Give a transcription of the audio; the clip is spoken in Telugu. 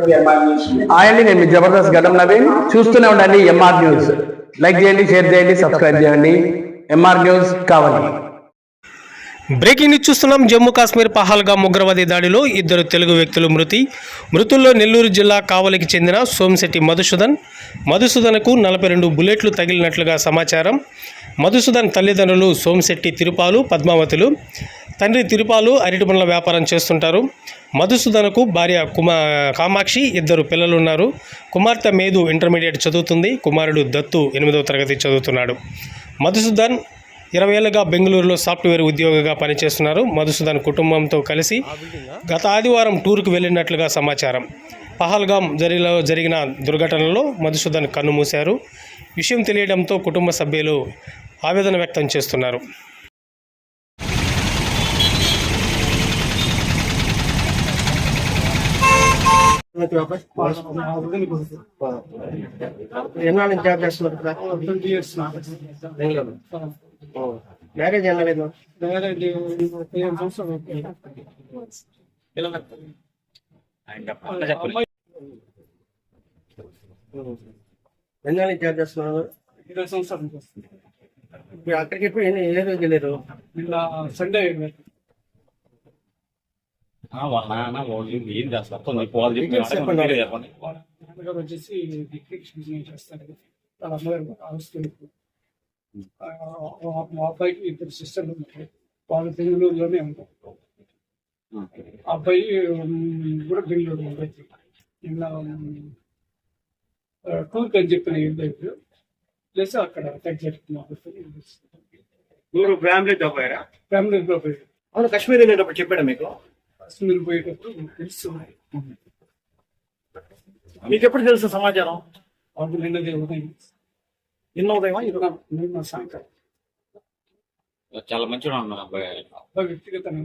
హాయ్ అండి, నేను మీ జబర్దస్త్ గడ్డం నవీన్. చూస్తూనే ఉండండి ఎంఆర్ న్యూస్. లైక్ చేయండి, షేర్ చేయండి, సబ్స్క్రైబ్ చేయండి. ఎంఆర్ న్యూస్ కావాలి. బ్రేకింగ్ న్యూస్ చూస్తున్నాం. జమ్మూ కాశ్మీర్ పహల్గామ్ ఉగ్రవాది దాడిలో 2 తెలుగు వ్యక్తులు మృతుల్లో నెల్లూరు జిల్లా కావలికి చెందిన సోమిశెట్టి మధుసూదన్కు 42 బుల్లెట్లు తగిలినట్లుగా సమాచారం. మధుసూదన్ తల్లిదండ్రులు సోమిశెట్టి తిరుపాలు, పద్మావతులు. తండ్రి తిరుపాలు అరటిపండ్ల వ్యాపారం చేస్తుంటారు. మధుసూదన్కు భార్య కామాక్షి, 2 పిల్లలు ఉన్నారు. కుమార్తె మేధు ఇంటర్మీడియట్ చదువుతుంది. కుమారుడు దత్తు 8వ తరగతి చదువుతున్నాడు. మధుసూదన్ 20 ఏళ్లుగా బెంగళూరులో సాఫ్ట్వేర్ ఉద్యోగిగా పనిచేస్తున్నారు. మధుసూదన్ కుటుంబంతో కలిసి గత ఆదివారం టూర్కు వెళ్ళినట్లుగా సమాచారం. పహల్గామ్ జరిగిన దుర్ఘటనలో మధుసూదన్ కన్నుమూశారు. విషయం తెలియడంతో కుటుంబ సభ్యులు ఆవేదన వ్యక్తం చేస్తున్నారు. మ్యారేజ్ ఎన్నలేదు ఎన్నాళ్ళు జాబ్ చేస్తున్నారు? 20 సంవత్సరాలు. అక్కడికి ఎప్పుడు ఏ రోజు వెళ్ళారు? నిన్న సండే వచ్చేసి చేస్తారు. వాళ్ళ అమ్మగారు మా అబ్బాయికి 2 సిస్టర్లు ఉంటారు. వాళ్ళు బెంగళూరులోనే ఉంటారు. అబ్బాయి కూడా బెంగళూరు ఉంటాయి. నిన్న టూర్కి అని చెప్పిన వెళ్ళారు. ప్లస్ అక్కడ ఫ్యామిలీతో పోయారు. అవును, కాశ్మీర్ వెళ్ళేటప్పుడు చెప్పాడు మీకు? కాశ్మీర్ పోయేటప్పుడు తెలుసు. మీకు ఎప్పుడు తెలుసు సమాచారం? వాళ్ళు నిన్నదే ఉదయం. నిన్న ఉదయమా? నిన్న సాయంకాలం. చాలా మంచిగా ఉన్నారు అబ్బాయి. వ్యక్తిగతంగా